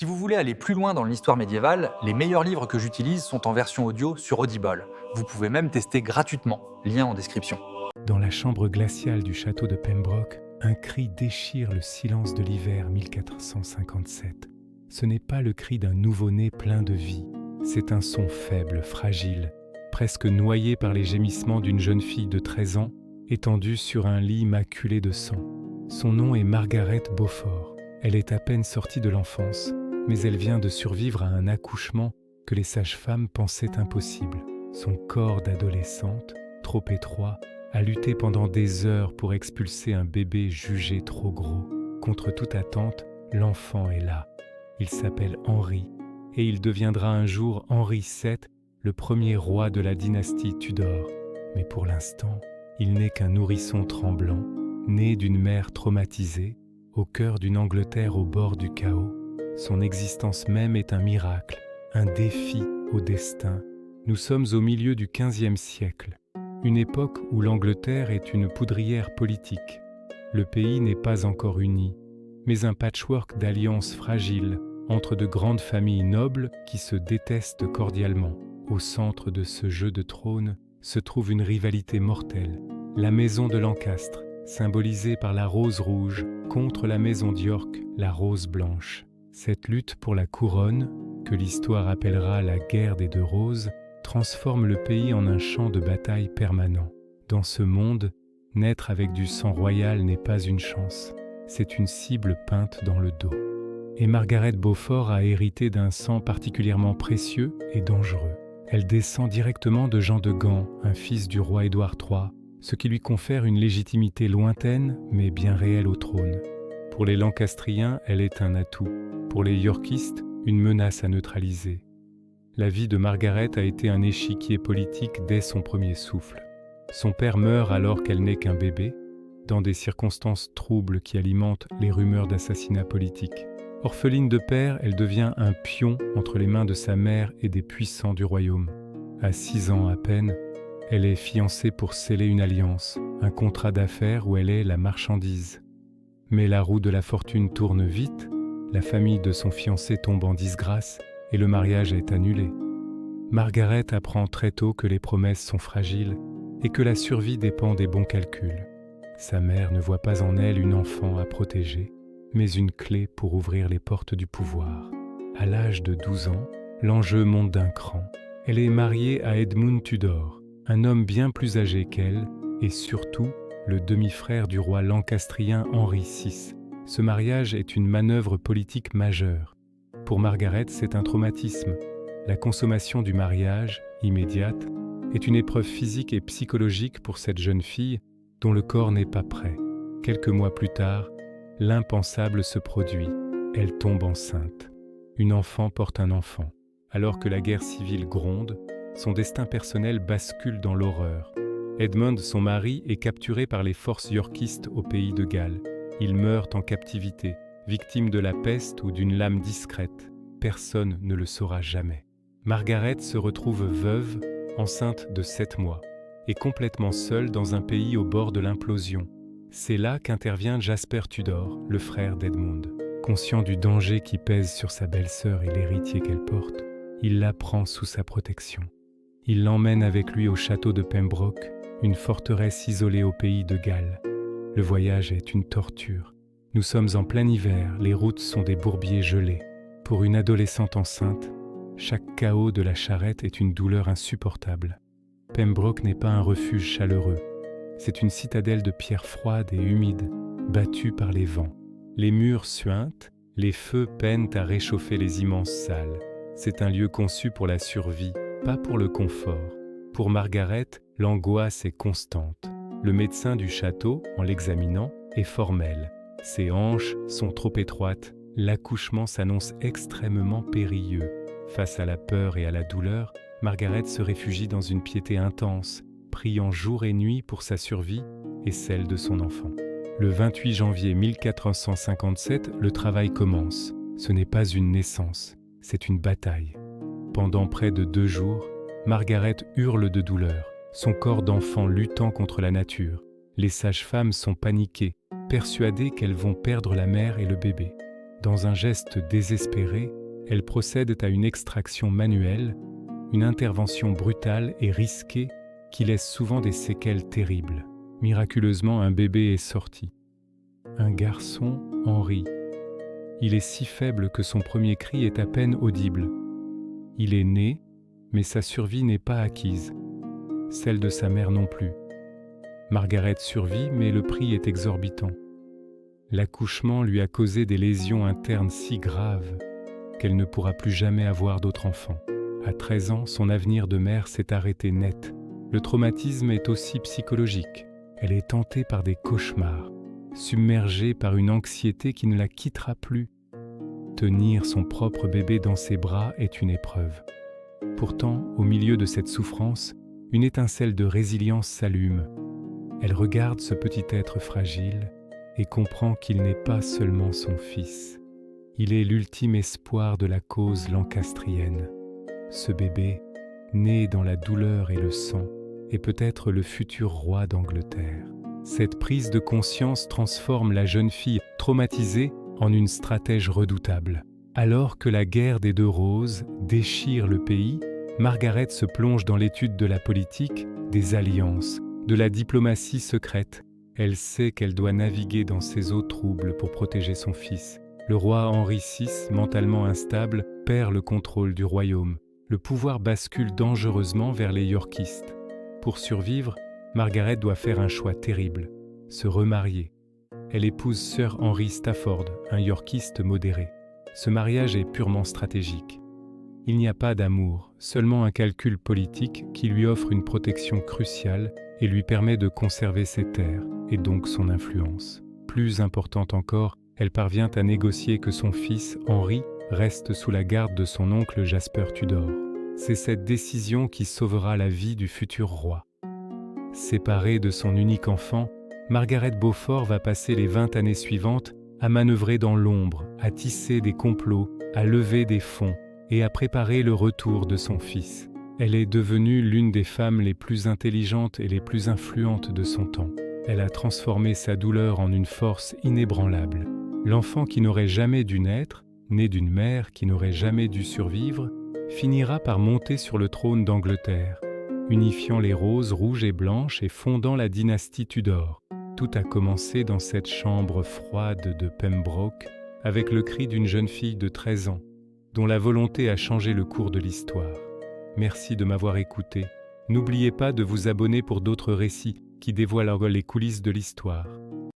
Si vous voulez aller plus loin dans l'histoire médiévale, les meilleurs livres que j'utilise sont en version audio sur Audible. Vous pouvez même tester gratuitement, lien en description. Dans la chambre glaciale du château de Pembroke, un cri déchire le silence de l'hiver 1457. Ce n'est pas le cri d'un nouveau-né plein de vie. C'est un son faible, fragile, presque noyé par les gémissements d'une jeune fille de 13 ans, étendue sur un lit maculé de sang. Son nom est Margaret Beaufort. Elle est à peine sortie de l'enfance, mais elle vient de survivre à un accouchement que les sages-femmes pensaient impossible. Son corps d'adolescente, trop étroit, a lutté pendant des heures pour expulser un bébé jugé trop gros. Contre toute attente, l'enfant est là. Il s'appelle Henri, et il deviendra un jour Henri VII, le premier roi de la dynastie Tudor. Mais pour l'instant, il n'est qu'un nourrisson tremblant, né d'une mère traumatisée, au cœur d'une Angleterre au bord du chaos. Son existence même est un miracle, un défi au destin. Nous sommes au milieu du XVe siècle, une époque où l'Angleterre est une poudrière politique. Le pays n'est pas encore uni, mais un patchwork d'alliances fragiles entre de grandes familles nobles qui se détestent cordialement. Au centre de ce jeu de trône se trouve une rivalité mortelle, la maison de Lancastre, symbolisée par la rose rouge, contre la maison d'York, la rose blanche. Cette lutte pour la couronne, que l'histoire appellera la guerre des deux roses, transforme le pays en un champ de bataille permanent. Dans ce monde, naître avec du sang royal n'est pas une chance, c'est une cible peinte dans le dos. Et Margaret Beaufort a hérité d'un sang particulièrement précieux et dangereux. Elle descend directement de Jean de Gand, un fils du roi Édouard III, ce qui lui confère une légitimité lointaine mais bien réelle au trône. Pour les Lancastriens, elle est un atout. Pour les Yorkistes, une menace à neutraliser. La vie de Margaret a été un échiquier politique dès son premier souffle. Son père meurt alors qu'elle n'est qu'un bébé, dans des circonstances troubles qui alimentent les rumeurs d'assassinat politique. Orpheline de père, elle devient un pion entre les mains de sa mère et des puissants du royaume. À 6 ans à peine, elle est fiancée pour sceller une alliance, un contrat d'affaires où elle est la marchandise. Mais la roue de la fortune tourne vite, la famille de son fiancé tombe en disgrâce et le mariage est annulé. Margaret apprend très tôt que les promesses sont fragiles et que la survie dépend des bons calculs. Sa mère ne voit pas en elle une enfant à protéger, mais une clé pour ouvrir les portes du pouvoir. À l'âge de 12 ans, l'enjeu monte d'un cran. Elle est mariée à Edmund Tudor, un homme bien plus âgé qu'elle et surtout le demi-frère du roi lancastrien Henri VI. Ce mariage est une manœuvre politique majeure. Pour Margaret, c'est un traumatisme. La consommation du mariage, immédiate, est une épreuve physique et psychologique pour cette jeune fille dont le corps n'est pas prêt. Quelques mois plus tard, l'impensable se produit. Elle tombe enceinte. Une enfant porte un enfant. Alors que la guerre civile gronde, son destin personnel bascule dans l'horreur. Edmund, son mari, est capturé par les forces yorkistes au pays de Galles. Il meurt en captivité, victime de la peste ou d'une lame discrète. Personne ne le saura jamais. Margaret se retrouve veuve, enceinte de 7 mois, et complètement seule dans un pays au bord de l'implosion. C'est là qu'intervient Jasper Tudor, le frère d'Edmund. Conscient du danger qui pèse sur sa belle-sœur et l'héritier qu'elle porte, il la prend sous sa protection. Il l'emmène avec lui au château de Pembroke, une forteresse isolée au pays de Galles. Le voyage est une torture. Nous sommes en plein hiver, les routes sont des bourbiers gelés. Pour une adolescente enceinte, chaque cahot de la charrette est une douleur insupportable. Pembroke n'est pas un refuge chaleureux. C'est une citadelle de pierres froides et humides, battue par les vents. Les murs suintent, les feux peinent à réchauffer les immenses salles. C'est un lieu conçu pour la survie, pas pour le confort. Pour Margaret, l'angoisse est constante. Le médecin du château, en l'examinant, est formel. Ses hanches sont trop étroites. L'accouchement s'annonce extrêmement périlleux. Face à la peur et à la douleur, Margaret se réfugie dans une piété intense, priant jour et nuit pour sa survie et celle de son enfant. Le 28 janvier 1457, le travail commence. Ce n'est pas une naissance, c'est une bataille. Pendant près de 2 jours, Margaret hurle de douleur, son corps d'enfant luttant contre la nature. Les sages-femmes sont paniquées, persuadées qu'elles vont perdre la mère et le bébé. Dans un geste désespéré, elles procèdent à une extraction manuelle, une intervention brutale et risquée qui laisse souvent des séquelles terribles. Miraculeusement, un bébé est sorti. Un garçon, Henri. Il est si faible que son premier cri est à peine audible. Il est né, mais sa survie n'est pas acquise. Celle de sa mère non plus. Margaret survit, mais le prix est exorbitant. L'accouchement lui a causé des lésions internes si graves qu'elle ne pourra plus jamais avoir d'autre enfant. À 13 ans, son avenir de mère s'est arrêté net. Le traumatisme est aussi psychologique. Elle est tentée par des cauchemars, submergée par une anxiété qui ne la quittera plus. Tenir son propre bébé dans ses bras est une épreuve. Pourtant, au milieu de cette souffrance, une étincelle de résilience s'allume. Elle regarde ce petit être fragile et comprend qu'il n'est pas seulement son fils. Il est l'ultime espoir de la cause lancastrienne. Ce bébé, né dans la douleur et le sang, est peut-être le futur roi d'Angleterre. Cette prise de conscience transforme la jeune fille traumatisée en une stratège redoutable. Alors que la guerre des deux roses déchire le pays, Margaret se plonge dans l'étude de la politique, des alliances, de la diplomatie secrète. Elle sait qu'elle doit naviguer dans ces eaux troubles pour protéger son fils. Le roi Henri VI, mentalement instable, perd le contrôle du royaume. Le pouvoir bascule dangereusement vers les yorkistes. Pour survivre, Margaret doit faire un choix terrible, se remarier. Elle épouse Sir Henry Stafford, un yorkiste modéré. Ce mariage est purement stratégique. Il n'y a pas d'amour, seulement un calcul politique qui lui offre une protection cruciale et lui permet de conserver ses terres et donc son influence. Plus importante encore, elle parvient à négocier que son fils, Henri, reste sous la garde de son oncle Jasper Tudor. C'est cette décision qui sauvera la vie du futur roi. Séparée de son unique enfant, Margaret Beaufort va passer les 20 années suivantes à manœuvrer dans l'ombre, à tisser des complots, à lever des fonds et à préparer le retour de son fils. Elle est devenue l'une des femmes les plus intelligentes et les plus influentes de son temps. Elle a transformé sa douleur en une force inébranlable. L'enfant qui n'aurait jamais dû naître, né d'une mère qui n'aurait jamais dû survivre, finira par monter sur le trône d'Angleterre, unifiant les roses rouges et blanches et fondant la dynastie Tudor. Tout a commencé dans cette chambre froide de Pembroke, avec le cri d'une jeune fille de 13 ans, dont la volonté a changé le cours de l'histoire. Merci de m'avoir écouté. N'oubliez pas de vous abonner pour d'autres récits qui dévoilent les coulisses de l'histoire.